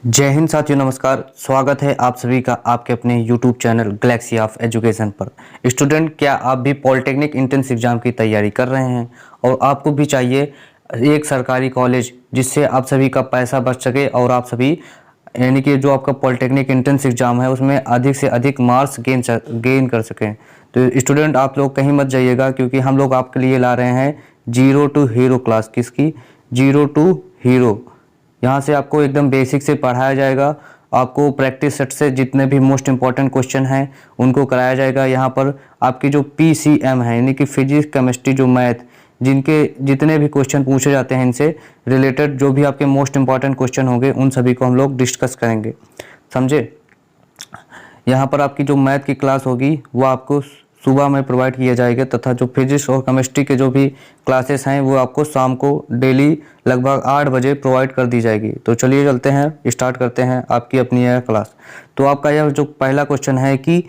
जय हिंद साथियों, नमस्कार। स्वागत है आप सभी का आपके अपने YouTube channel Galaxy of education पर। स्टूडेंट, क्या आप भी पॉलिटेक्निक एंट्रेंस एग्जाम की तैयारी कर रहे हैं और आपको भी चाहिए एक सरकारी कॉलेज जिससे आप सभी का पैसा बच सके और आप सभी यानी कि जो आपका पॉलिटेक्निक एंट्रेंस एग्जाम है उसमें अधिक से अधिक मार्क्स गेन कर सकें। तो स्टूडेंट, आप लोग कहीं मत जाइएगा क्योंकि हम लोग आपके लिए ला रहे हैं जीरो टू हीरो क्लास। किसकी? Zero to hero. यहाँ से आपको एकदम बेसिक से पढ़ाया जाएगा। आपको प्रैक्टिस सेट से जितने भी मोस्ट इंपॉर्टेंट क्वेश्चन हैं उनको कराया जाएगा। यहाँ पर आपकी जो PCM है यानी कि फिजिक्स, केमिस्ट्री, जो मैथ, जिनके जितने भी क्वेश्चन पूछे जाते हैं इनसे रिलेटेड जो भी आपके मोस्ट इंपॉर्टेंट क्वेश्चन होंगे उन सभी को हम लोग डिस्कस करेंगे, समझे। यहाँ पर आपकी जो मैथ की क्लास होगी वो आपको सुबह में प्रोवाइड किया जाएगा तथा जो फिजिक्स और केमिस्ट्री के जो भी क्लासेस हैं वो आपको शाम को डेली लगभग 8 बजे प्रोवाइड कर दी जाएगी। तो चलिए चलते हैं, स्टार्ट करते हैं आपकी अपनी यह क्लास। तो आपका यह जो पहला क्वेश्चन है कि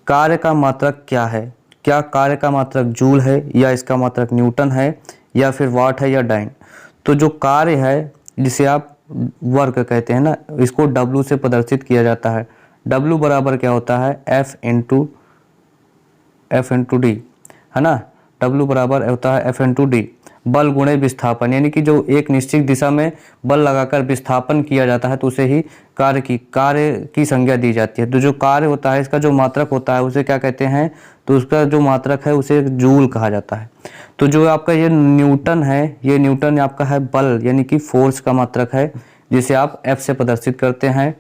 कार्य का मात्रक क्या है? क्या कार्य का मात्रक जूल है या इसका मात्रक न्यूटन है या फिर वाट है या डाइन? तो जो कार्य है जिसे आप वर्क कहते हैं ना, इसको W से प्रदर्शित किया जाता है। W बराबर क्या होता है? F इंटू डी, है ना। W बराबर होता है F इंटू डी। बल गुणे विस्थापन, यानी कि जो एक निश्चित दिशा में बल लगाकर विस्थापन किया जाता है तो उसे ही कार्य की संज्ञा दी जाती है। तो जो कार्य होता है इसका जो मात्रक होता है उसे क्या कहते हैं? तो उसका जो मात्रक है उसे जूल कहा जाता है। तो जो आपका ये न्यूटन है, ये न्यूटन आपका है बल यानी कि फोर्स का मात्रक है जिसे आप F से प्रदर्शित करते हैं।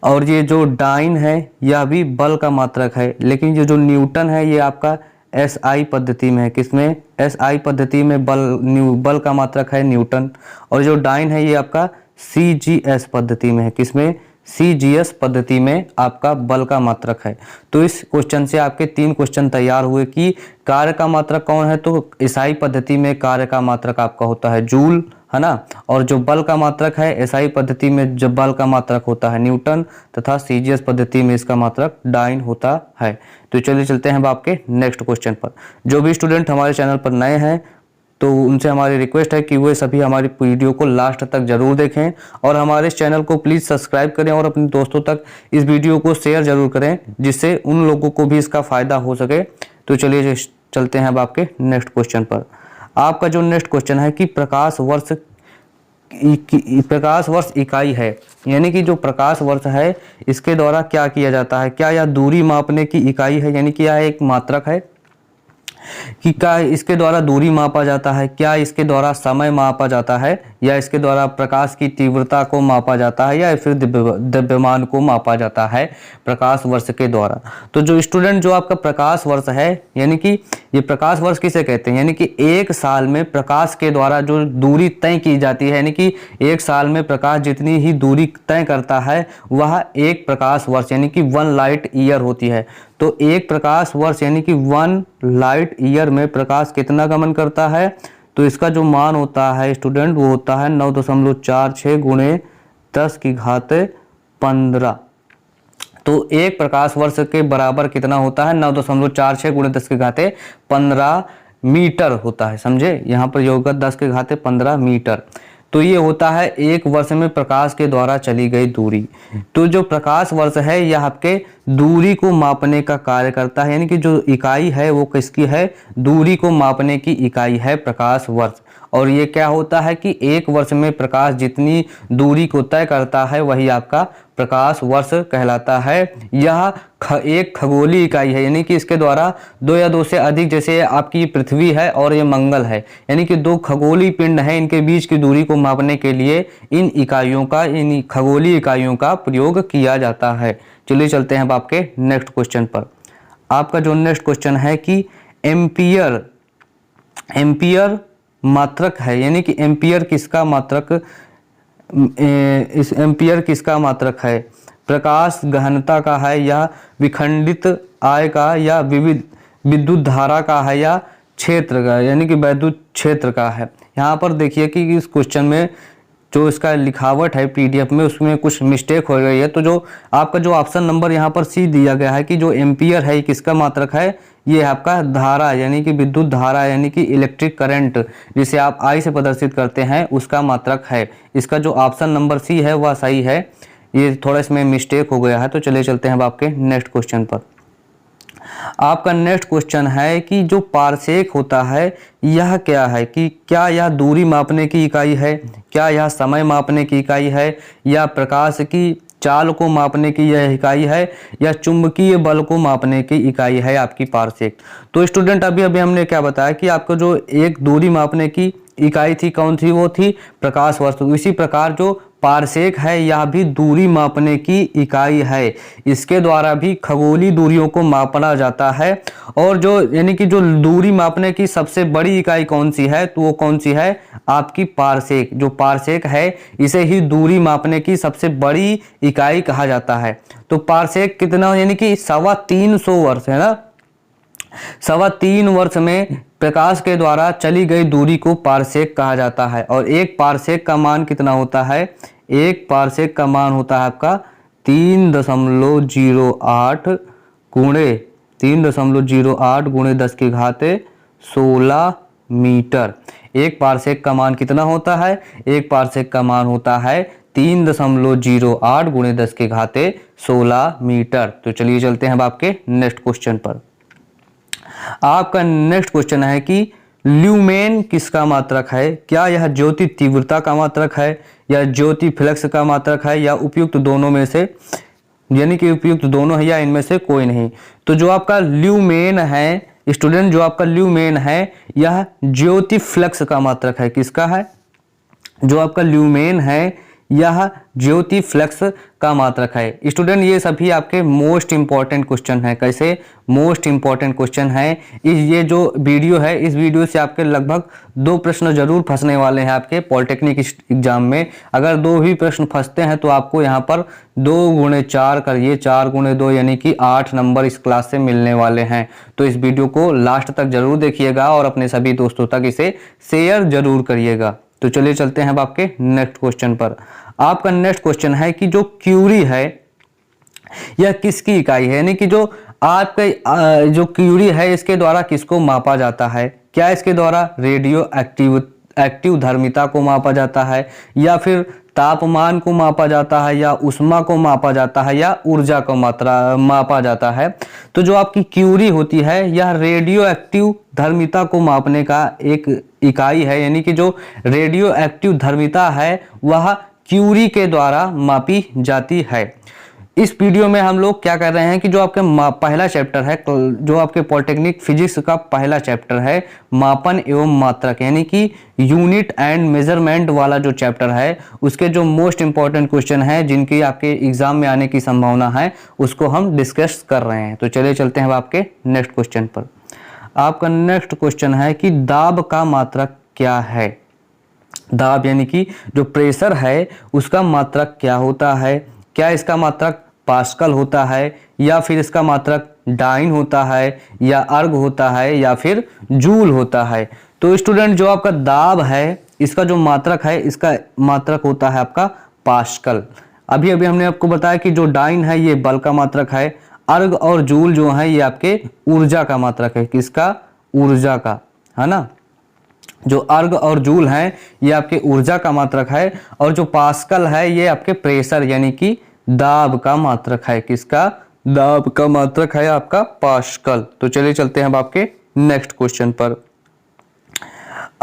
और ये जो डाइन है यह भी बल का मात्रक है, लेकिन ये जो न्यूटन है ये आपका SI पद्धति में है। किसमें? SI पद्धति में बल का मात्रक है न्यूटन। और जो डाइन है ये आपका CGS पद्धति में है। किसमें? CGS पद्धति में आपका बल का मात्रक है। तो इस क्वेश्चन से आपके 3 क्वेश्चन तैयार हुए कि कार्य का मात्रक कौन है। तो SI पद्धति में कार्य का मात्रक आपका होता है जूल, है ना। और जो बल का मात्रक है SI पद्धति में जो बल का मात्रक होता है न्यूटन तथा CGS पद्धति में इसका मात्रक डाइन होता है। तो चलिए चलते हैं अब आपके नेक्स्ट क्वेश्चन पर। जो भी स्टूडेंट हमारे चैनल पर नए हैं तो उनसे हमारी रिक्वेस्ट है कि वो सभी हमारी वीडियो को लास्ट तक जरूर देखें और हमारे इस चैनल को प्लीज़ सब्सक्राइब करें और अपने दोस्तों तक इस वीडियो को शेयर जरूर करें जिससे उन लोगों को भी इसका फ़ायदा हो सके। तो चलिए चलते हैं अब आपके नेक्स्ट क्वेश्चन पर। आपका जो नेक्स्ट क्वेश्चन है कि प्रकाश वर्ष इकाई है, यानी कि जो प्रकाश वर्ष है इसके द्वारा क्या किया जाता है? क्या यह दूरी मापने की इकाई है, यानी कि यह एक मात्रक है कि क्या इसके द्वारा दूरी मापा जाता है? क्या इसके द्वारा समय मापा जाता है या इसके द्वारा प्रकाश की तीव्रता को मापा जाता है या फिर द्रव्यमान को मापा जाता है प्रकाश वर्ष के द्वारा? तो जो स्टूडेंट जो आपका प्रकाश वर्ष है यानी कि ये प्रकाश वर्ष किसे कहते हैं? यानी कि एक साल में प्रकाश के द्वारा जो दूरी तय की जाती है, यानी कि एक साल में प्रकाश जितनी ही दूरी तय करता है वह एक प्रकाश वर्ष यानी कि 1 लाइट ईयर होती है। तो एक प्रकाश वर्ष यानी कि 1 लाइट ईयर में प्रकाश कितना गमन करता है? तो इसका जो मान होता है स्टूडेंट वो होता है 9.46 गुणे 10 की घात 15। तो एक प्रकाश वर्ष के बराबर कितना होता है? 9.46 गुणे 10 की घात 15 मीटर होता है, समझे। यहाँ पर ये होगा 10 की घात 15 मीटर। तो ये होता है एक वर्ष में प्रकाश के द्वारा चली गई दूरी। तो जो प्रकाश वर्ष है यह आपके दूरी को मापने का कार्य करता है, यानी कि जो इकाई है वो किसकी है? दूरी को मापने की इकाई है प्रकाश वर्ष। और ये क्या होता है कि एक वर्ष में प्रकाश जितनी दूरी को तय करता है वही आपका प्रकाश वर्ष कहलाता है। यह एक खगोलीय इकाई है, यानी कि इसके द्वारा 2 या 2 से अधिक, जैसे आपकी पृथ्वी है और ये मंगल है, यानी कि 2 खगोलीय पिंड हैं, इनके बीच की दूरी को मापने के लिए इन खगोलीय इकाइयों का प्रयोग किया जाता है। चलिए चलते हैं अब आपके नेक्स्ट क्वेश्चन पर। आपका जो नेक्स्ट क्वेश्चन है कि एम्पियर मात्रक है, यानी कि एम्पियर किसका मात्रक है? प्रकाश घनता का है या विखंडित आय का या विद्युत धारा का है या क्षेत्र का, यानी कि विद्युत क्षेत्र का है। यहाँ पर देखिए कि इस क्वेश्चन में जो इसका लिखावट है पीडीएफ में उसमें कुछ मिस्टेक हो गई है। तो जो आपका जो ऑप्शन नंबर यहाँ पर सी दिया गया है कि जो एम्पियर है किसका मात्रक है, ये आपका धारा यानी कि विद्युत धारा यानी कि इलेक्ट्रिक करंट जिसे आप आई से प्रदर्शित करते हैं उसका मात्रक है। इसका जो ऑप्शन नंबर सी है वह सही है, ये थोड़ा इसमें मिस्टेक हो गया है। तो चलिए चलते हैं अब आपके नेक्स्ट क्वेश्चन पर। आपका नेक्स्ट क्वेश्चन है कि जो पारसेक होता है यह क्या है, कि क्या यह दूरी मापने की इकाई है, क्या यह समय मापने की इकाई है, या प्रकाश की चाल को मापने की यह इकाई है, या चुंबकीय बल को मापने की इकाई है आपकी पारसेक। तो स्टूडेंट अभी हमने क्या बताया कि आपको जो एक दूरी मापने की इकाई थी कौन थी, वो थी प्रकाश वर्ष। इसी प्रकार जो पारसेक है यह भी दूरी मापने की इकाई है। इसके द्वारा भी खगोलीय दूरियों को मापा जाता है। और जो यानी कि जो दूरी मापने की सबसे बड़ी इकाई कौन सी है, तो वो कौन सी है आपकी पारसेक। जो पारसेक है इसे ही दूरी मापने की सबसे बड़ी इकाई कहा जाता है। तो पारसेक कितना यानी कि 325 वर्ष है ना, 325 वर्ष में प्रकाश के द्वारा चली गई दूरी को पारसेक कहा जाता है। और एक पारसेक का मान कितना होता है, एक पारसेक का मान होता है आपका 3.08 गुणे 3.08 गुणे 10 की घाते 16 मीटर। एक पारसेक का मान कितना होता है, एक पारसेक का मान होता है 3.08 गुणे 10 की घाते 16 मीटर। तो चलिए चलते हैं अब आपके नेक्स्ट क्वेश्चन पर। आपका नेक्स्ट क्वेश्चन है कि ल्यूमेन किसका मात्रक है, क्या यह ज्योति तीव्रता का मात्रक है, या ज्योति फ्लक्स का मात्रक है, या उपयुक्त दोनों में से, यानी कि उपयुक्त दोनों है या इनमें से कोई नहीं। तो जो आपका ल्यूमेन है स्टूडेंट, जो आपका ल्यूमेन है यह ज्योति फ्लक्स का मात्रक है। किसका है, जो आपका ल्यूमेन है यह ज्योति फ्लक्स का मात्रक है। स्टूडेंट ये सभी आपके मोस्ट इंपॉर्टेंट क्वेश्चन है। कैसे मोस्ट इंपॉर्टेंट क्वेश्चन है। ये जो वीडियो है इस वीडियो से आपके लगभग 2 प्रश्न जरूर फंसने वाले हैं आपके पॉलिटेक्निक एग्जाम में। अगर 2 भी प्रश्न फंसते हैं तो आपको यहाँ पर 2 गुणे 4 करिए, 4 गुणे 2 यानी कि 8 नंबर इस क्लास से मिलने वाले हैं। तो इस वीडियो को लास्ट तक जरूर देखिएगा और अपने सभी दोस्तों तक इसे शेयर जरूर करिएगा। तो चलिए चलते हैं अब आपके नेक्स्ट क्वेश्चन पर। आपका नेक्स्ट क्वेश्चन है कि जो क्यूरी है यह किसकी इकाई है, यानी कि जो आपका जो क्यूरी है इसके द्वारा किसको मापा जाता है। क्या इसके द्वारा रेडियो एक्टिव धर्मिता को मापा जाता है, या फिर तापमान को मापा जाता है, या ऊष्मा को मापा जाता है, या ऊर्जा को मापा जाता है। तो जो आपकी क्यूरी होती है यह रेडियो एक्टिव धर्मिता को मापने का एक इकाई है, यानी कि जो रेडियो एक्टिव धर्मिता है वह क्यूरी के द्वारा मापी जाती है। इस वीडियो में हम लोग क्या कर रहे हैं कि जो आपके पहला चैप्टर है, जो आपके पॉलिटेक्निक फिजिक्स का पहला चैप्टर है मापन एवं मात्रक, यानी कि यूनिट एंड मेजरमेंट वाला जो चैप्टर है उसके जो मोस्ट इंपॉर्टेंट क्वेश्चन है जिनकी आपके एग्जाम में आने की संभावना है उसको हम डिस्कस कर रहे हैं। तो चलिए चलते हैं अब आपके नेक्स्ट क्वेश्चन पर। आपका नेक्स्ट क्वेश्चन है कि दाब का मात्रक क्या है। दाब यानी कि जो प्रेशर है उसका मात्रक क्या होता है। क्या इसका मात्रक पास्कल होता है, या फिर इसका मात्रक डाइन होता है, या अर्ग होता है, या फिर जूल होता है। तो स्टूडेंट जो आपका दाब है इसका जो मात्रक है इसका मात्रक होता है आपका पास्कल। अभी हमने आपको बताया कि जो डाइन है ये बल का मात्रक है, अर्ग और जूल जो है ये आपके ऊर्जा का मात्रक है। किसका, ऊर्जा का, है ना। जो अर्ग और जूल है ये आपके ऊर्जा का मात्रक है, और जो पास्कल है ये आपके प्रेशर यानी कि दाब का मात्रक है। किसका, दाब का मात्रक है आपका पास्कल। तो चलिए चलते हैं अब आपके नेक्स्ट क्वेश्चन पर।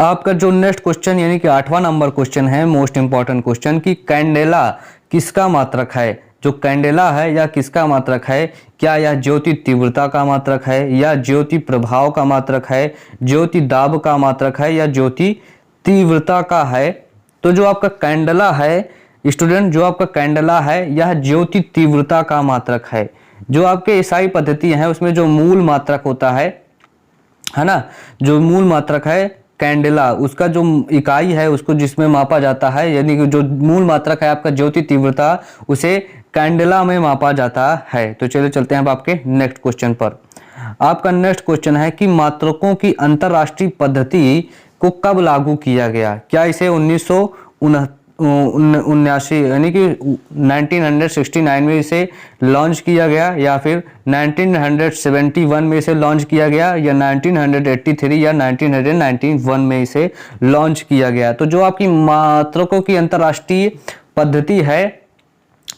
आपका जो नेक्स्ट क्वेश्चन यानी कि 8वां नंबर क्वेश्चन है मोस्ट इंपॉर्टेंट क्वेश्चन कि कैंडेला किसका मात्रक है। जो कैंडेला है यह किसका मात्रक है। क्या यह ज्योति तीव्रता का मात्रक है, या ज्योति प्रभाव का मात्रक है, ज्योति दाब का मात्रक है, या ज्योति तीव्रता का है। तो जो आपका कैंडेला है स्टूडेंट, जो आपका कैंडेला है यह ज्योति तीव्रता का मात्रक है। जो आपके ईसाई पद्धति है उसमें जो मूल मात्रक होता है ना, जो मूल मात्रक है कैंडेला, उसका जो इकाई है उसको जिसमें मापा जाता है, यानी कि जो मूल मात्रक है आपका ज्योति तीव्रता उसे कैंडेला में मापा जाता है। तो चलिए चलते हैं अब आपके नेक्स्ट क्वेश्चन पर। आपका नेक्स्ट क्वेश्चन है कि मात्रकों की अंतरराष्ट्रीय पद्धति को कब लागू किया गया। क्या इसे 1979 यानी कि 1969 में इसे लॉन्च किया गया, या फिर 1971 में इसे लॉन्च किया गया, या 1983 या 1991 में इसे लॉन्च किया गया। तो जो आपकी मात्रकों की अंतर्राष्ट्रीय पद्धति है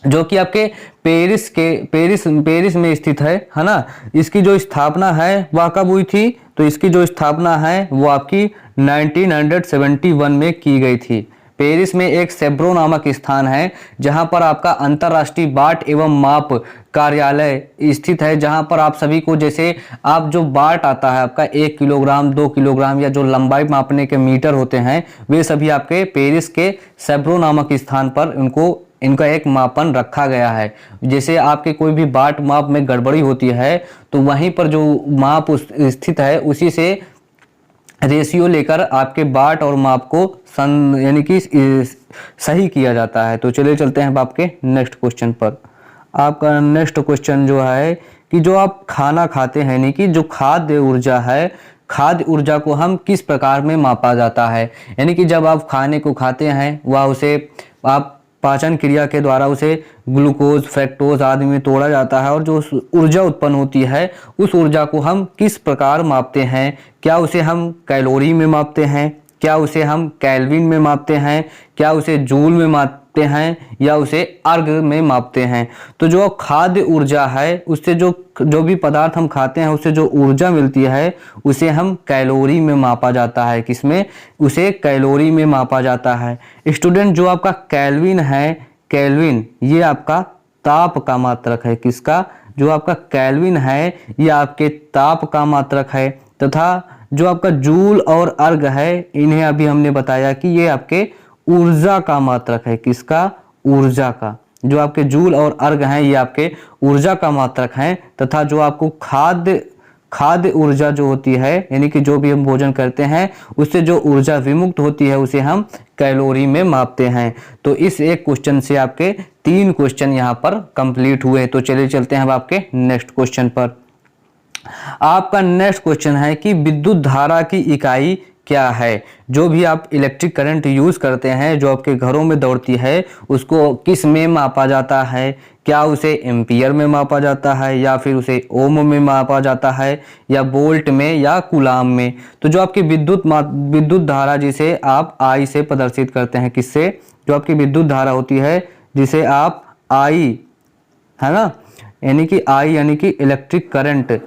जो कि आपके पेरिस में स्थित है ना, इसकी जो स्थापना है वह कब हुई थी? तो इसकी जो स्थापना है वो आपकी 1971 में की गई थी। पेरिस में एक सेब्रो नामक स्थान है जहां पर आपका अंतर्राष्ट्रीय बाट एवं माप कार्यालय स्थित है, जहां पर आप सभी को, जैसे आप जो बाट आता है आपका 1 किलोग्राम 2 किलोग्राम या जो लंबाई मापने के मीटर होते हैं, वे सभी आपके पेरिस के सेब्रो नामक स्थान पर इनका एक मापन रखा गया है। जैसे आपके कोई भी बाट माप में गड़बड़ी होती है तो वहीं पर जो माप स्थित है उसी से रेशियो लेकर आपके बाट और माप को यानी कि सही किया जाता है। तो चलिए चलते हैं आपके नेक्स्ट क्वेश्चन पर। आपका नेक्स्ट क्वेश्चन जो है कि जो आप खाना खाते हैं, यानी कि जो खाद्य ऊर्जा है, खाद्य ऊर्जा को हम किस प्रकार में मापा जाता है? यानी कि जब आप खाने को खाते हैं वह उसे आप पाचन क्रिया के द्वारा उसे ग्लूकोज, फ्रक्टोज आदि में तोड़ा जाता है, और जो ऊर्जा उत्पन्न होती है उस ऊर्जा को हम किस प्रकार मापते हैं? क्या उसे हम कैलोरी में मापते हैं? क्या उसे हम केल्विन में मापते हैं? क्या उसे जूल में मापते हैं? या उसे अर्ग में मापते हैं? तो जो खाद्य ऊर्जा है उससे जो भी पदार्थ हम खाते हैं उससे जो ऊर्जा मिलती है उसे हम कैलोरी में मापा जाता है। किसमें? उसे कैलोरी में मापा जाता है। स्टूडेंट, जो आपका केल्विन है, केल्विन ये आपका ताप का मात्रक है। किसका? जो आपका केल्विन है ये आपके ताप का मात्रक है। तथा जो आपका जूल और अर्ग है, इन्हें अभी हमने बताया कि ये आपके ऊर्जा का मात्रक है। किसका? ऊर्जा का। जो आपके जूल और अर्ग हैं ये आपके ऊर्जा का मात्रक हैं। तथा जो आपको खाद्य ऊर्जा जो होती है, यानी कि जो भी हम भोजन करते हैं उससे जो ऊर्जा विमुक्त होती है उसे हम कैलोरी में मापते हैं। तो इस एक क्वेश्चन से आपके 3 क्वेश्चन यहाँ पर कंप्लीट हुए। तो चलिए चलते हैं अब आपके नेक्स्ट क्वेश्चन पर। आपका नेक्स्ट क्वेश्चन है कि विद्युत धारा की इकाई क्या है? जो भी आप इलेक्ट्रिक करंट यूज करते हैं, जो आपके घरों में दौड़ती है, उसको किस में मापा जाता है? क्या उसे एम्पियर में मापा जाता है, या फिर उसे ओम में मापा जाता है, या वोल्ट में, या कूलाम में? तो जो आपकी विद्युत धारा जिसे आप आई से प्रदर्शित करते हैं, किससे? जो आपकी विद्युत धारा होती है जिसे आप आई, है ना, यानी कि आई यानी कि इलेक्ट्रिक करंट,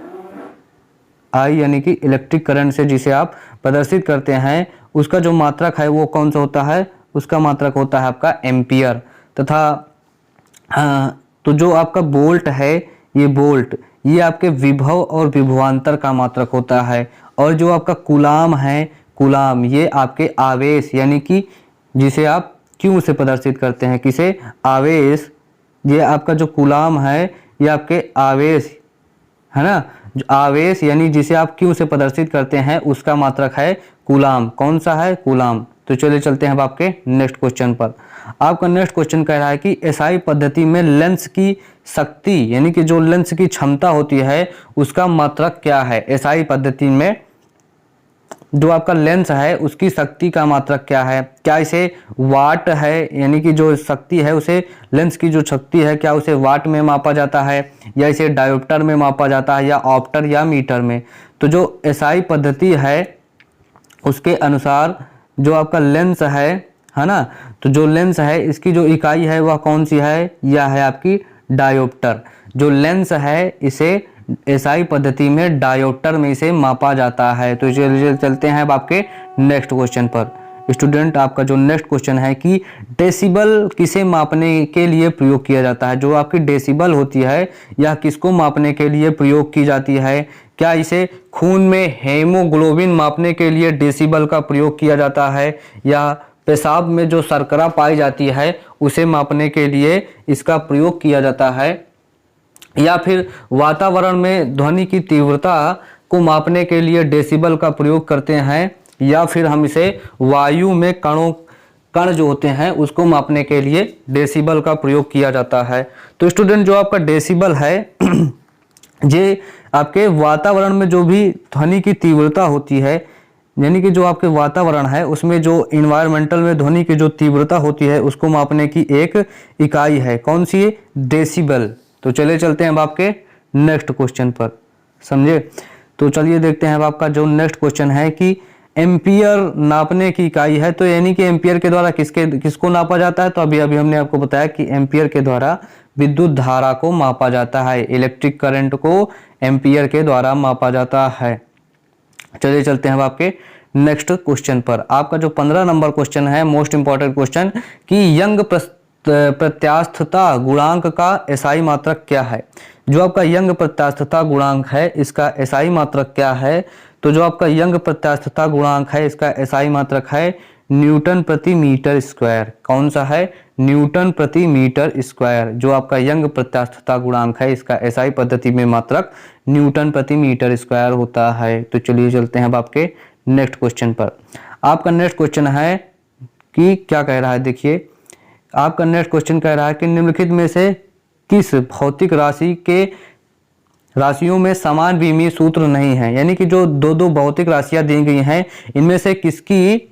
आई यानी कि इलेक्ट्रिक करंट से जिसे आप प्रदर्शित करते हैं, उसका जो मात्रक है वो कौन सा होता है? उसका मात्रक होता है आपका एम्पियर। तथा तो जो आपका वोल्ट है, ये वोल्ट ये आपके विभव और विभवांतर का मात्रक होता है। और जो आपका कूलाम है, कूलाम ये आपके आवेश यानी कि जिसे आप क्यू से प्रदर्शित करते हैं। किसे? आवेश। ये आपका जो कूलाम है ये आपके आवेश, है ना, आवेश यानी जिसे आप क्यू से प्रदर्शित करते हैं उसका मात्रक है कूलाम। कौन सा है? कूलाम। तो चलिए चलते हैं अब आपके नेक्स्ट क्वेश्चन पर। आपका नेक्स्ट क्वेश्चन कह रहा है कि एसआई पद्धति में लेंस की शक्ति यानी कि जो लेंस की क्षमता होती है उसका मात्रक क्या है? एसआई पद्धति में जो आपका लेंस है उसकी शक्ति का मात्रक क्या है? क्या इसे वाट है, यानी कि जो शक्ति है उसे, लेंस की जो शक्ति है, क्या उसे वाट में मापा जाता है, या इसे डायोप्टर में मापा जाता है, या ऑप्टर या मीटर में? तो जो एसआई पद्धति है उसके अनुसार जो आपका लेंस है ना, तो जो लेंस है इसकी जो इकाई है वह कौन सी है? यह है आपकी डायोप्टर। जो लेंस है इसे एसआई पद्धति में डायोप्टर में इसे मापा जाता है। तो चलिए चलते हैं अब आपके नेक्स्ट क्वेश्चन पर। स्टूडेंट, आपका जो नेक्स्ट क्वेश्चन है कि डेसिबल किसे मापने के लिए प्रयोग किया जाता है? जो आपकी डेसिबल होती है यह किसको मापने के लिए प्रयोग की जाती है? क्या इसे खून में हेमोग्लोबिन मापने के लिए डेसिबल का प्रयोग किया जाता है, या पेशाब में जो शर्करा पाई जाती है उसे मापने के लिए इसका प्रयोग किया जाता है, या फिर वातावरण में ध्वनि की तीव्रता को मापने के लिए डेसिबल का प्रयोग करते हैं, या फिर हम इसे वायु में कण जो होते हैं उसको मापने के लिए डेसिबल का प्रयोग किया जाता है? तो स्टूडेंट, जो आपका डेसिबल है ये आपके वातावरण में जो भी ध्वनि की तीव्रता होती है यानी कि जो आपके वातावरण है उसमें जो इन्वायरमेंटल में ध्वनि की जो तीव्रता होती है उसको मापने की एक इकाई है। कौन सी? डेसिबल। तो चलिए चलते हैं अब आपके नेक्स्ट क्वेश्चन पर, समझे। तो चलिए देखते हैं अब आपका जो नेक्स्ट क्वेश्चन है कि एम्पियर नापने की इकाई है। तो यानी कि एम्पियर के द्वारा किसको नापा जाता है? तो अभी हमने आपको बताया कि एम्पियर के द्वारा विद्युत धारा को मापा जाता है, इलेक्ट्रिक करंट को एम्पियर के द्वारा मापा जाता है। चलिए चलते हैं अब आपके नेक्स्ट क्वेश्चन पर। आपका जो 15 नंबर क्वेश्चन है, मोस्ट इंपॉर्टेंट क्वेश्चन, कि यंग प्रत्यास्थता गुणांक का एसआई मात्रक क्या है? जो आपका यंग प्रत्यास्थता गुणांक है इसका एसआई मात्रक क्या है? तो जो आपका यंग प्रत्यास्थता गुणांक है इसका एसआई मात्रक है न्यूटन प्रति मीटर स्क्वायर। कौन सा है? न्यूटन प्रति मीटर स्क्वायर। जो आपका यंग प्रत्यास्थता गुणांक है इसका एसआई पद्धति में मात्रक न्यूटन प्रति मीटर स्क्वायर होता है। तो चलिए चलते हैं अब आपके नेक्स्ट क्वेश्चन पर। आपका नेक्स्ट क्वेश्चन है कि क्या कह रहा है, देखिए आपका नेक्स्ट क्वेश्चन कह रहा है कि निम्नलिखित में से किस भौतिक राशियों में समान विमीय सूत्र नहीं है? यानी कि जो दो भौतिक राशियां दी गई हैं इनमें से किसकी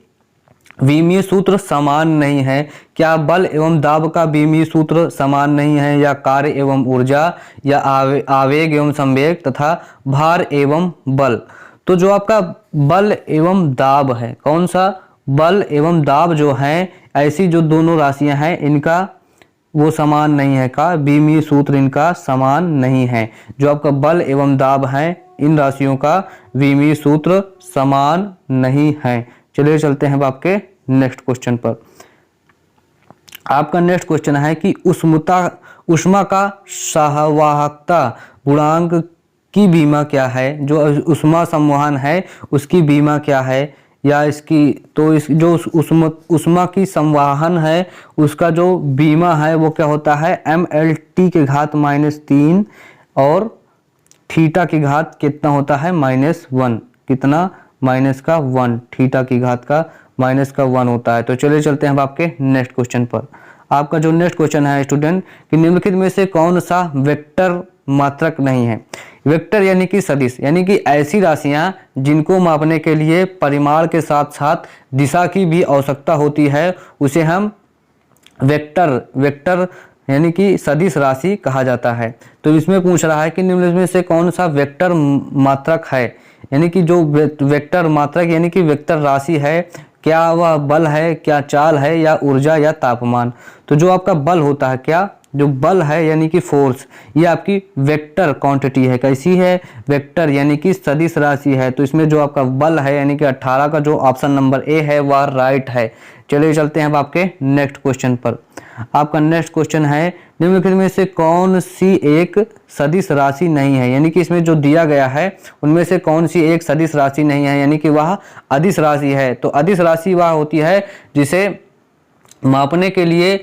विमीय सूत्र समान नहीं है? क्या बल एवं दाब का विमीय सूत्र समान नहीं है, या कार्य एवं ऊर्जा, या आवेग एवं संवेग, तथा भार एवं बल? तो जो आपका बल एवं दाब है, कौन सा? बल एवं दाब जो है, ऐसी जो दोनों राशियां हैं इनका वो समान नहीं है, का विमीय सूत्र इनका समान नहीं है। जो आपका बल एवं दाब है इन राशियों का विमीय सूत्र समान नहीं है। चलिए चलते हैं अब आपके नेक्स्ट क्वेश्चन पर। आपका नेक्स्ट क्वेश्चन है कि उष्मा का संवाहकता गुणांक की बीमा क्या है? जो उष्मा संवहन है उसकी बीमा क्या है, या इसकी तो इस जो उष्मा की संवाहन है उसका जो बीमा है वो क्या होता है? mLT के घात -3 और थीटा की घात कितना होता है? -1। कितना? -1। थीटा की घात का -1 होता है। तो चलिए चलते हैं अब आपके नेक्स्ट क्वेश्चन पर। आपका जो नेक्स्ट क्वेश्चन है स्टूडेंट कि निम्नलिखित में से कौन सा वेक्टर मात्रक नहीं है? वेक्टर यानी कि सदिश, यानी कि ऐसी राशियां जिनको मापने के लिए परिमाण के साथ साथ दिशा की भी आवश्यकता होती है उसे हम वेक्टर यानी कि सदिश राशि कहा जाता है। तो इसमें पूछ रहा है कि निम्न में से कौन सा वेक्टर मात्रक है? यानी कि जो वेक्टर मात्रक यानी कि वेक्टर राशि है, क्या वह बल है, क्या चाल है, या ऊर्जा, या तापमान? तो जो आपका बल होता है, क्या जो बल है यानी कि फोर्स, ये आपकी वेक्टर क्वांटिटी है। कैसी है? वेक्टर यानी कि सदिश राशि है। तो इसमें जो आपका बल है यानी कि 18 का जो ऑप्शन नंबर ए है वह राइट है। चलिए चलते हैं अब आपके नेक्स्ट क्वेश्चन पर। आपका नेक्स्ट क्वेश्चन है निम्नलिखित में से कौन सी एक सदिश राशि नहीं है? यानी कि इसमें जो दिया गया है उनमें से कौन सी एक सदिश राशि नहीं है, यानी कि वह अदिश राशि है। तो अदिश राशि वह होती है जिसे मापने के लिए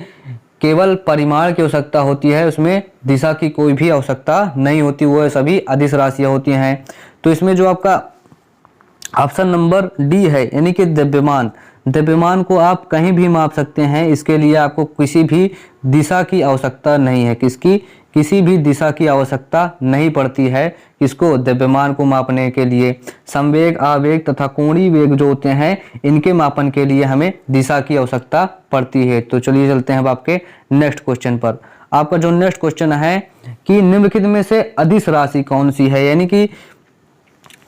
केवल परिमाण की आवश्यकता होती है, उसमें दिशा की कोई भी आवश्यकता नहीं होती, वो सभी अदिश राशियां होती हैं। तो इसमें जो आपका ऑप्शन नंबर डी है यानी कि द्रव्यमान को आप कहीं भी माप सकते हैं, इसके लिए आपको किसी भी दिशा की आवश्यकता नहीं है। किसी भी दिशा की आवश्यकता नहीं पड़ती है इसको द्रव्यमान को मापने के लिए। संवेग, आवेग तथा कोणीय वेग जो होते हैं इनके मापन के लिए हमें दिशा की आवश्यकता पड़ती है। तो चलिए चलते हैं अब आपके नेक्स्ट क्वेश्चन पर। आपका जो नेक्स्ट क्वेश्चन है कि निम्नलिखित में से अदिश राशि कौन सी है? यानी कि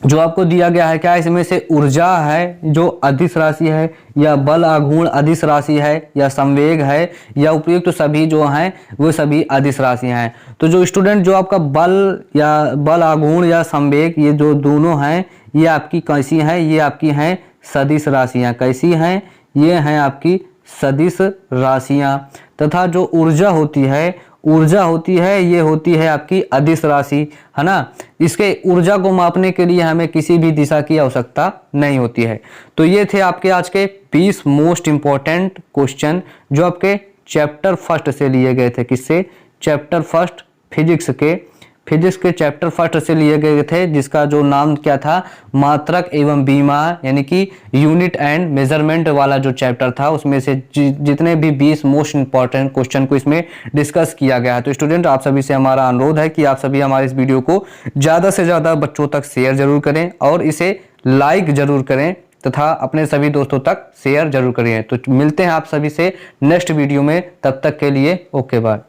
जो आपको दिया गया है, क्या इसमें से ऊर्जा है जो अदिश राशि है, या बल आघूर्ण अदिश राशि है, या संवेग है, या उपयुक्त तो सभी जो हैं वो सभी अदिश राशियां हैं। तो जो स्टूडेंट जो आपका बल आघूर्ण या संवेग ये जो दोनों हैं ये आपकी कैसी हैं? ये आपकी हैं सदिश राशियां। कैसी हैं? ये हैं आपकी सदिश राशियां। तथा जो ऊर्जा होती है ये होती है आपकी अदिश राशि, है ना। इसके ऊर्जा को मापने के लिए हमें किसी भी दिशा की आवश्यकता नहीं होती है। तो ये थे आपके आज के 20 मोस्ट इंपॉर्टेंट क्वेश्चन जो आपके चैप्टर फर्स्ट से लिए गए थे। किससे? चैप्टर फर्स्ट फिजिक्स के चैप्टर फर्स्ट से लिए गए थे, जिसका जो नाम क्या था? मात्रक एवं बीमा, यानी कि यूनिट एंड मेजरमेंट वाला जो चैप्टर था उसमें से जितने भी 20 मोस्ट इंपॉर्टेंट क्वेश्चन को इसमें डिस्कस किया गया है। तो स्टूडेंट आप सभी से हमारा अनुरोध है कि आप सभी हमारे इस वीडियो को ज़्यादा से ज़्यादा बच्चों तक शेयर जरूर करें और इसे लाइक जरूर करें, तथा अपने सभी दोस्तों तक शेयर जरूर करिए। तो मिलते हैं आप सभी से नेक्स्ट वीडियो में, तब तक के लिए ओके बाय।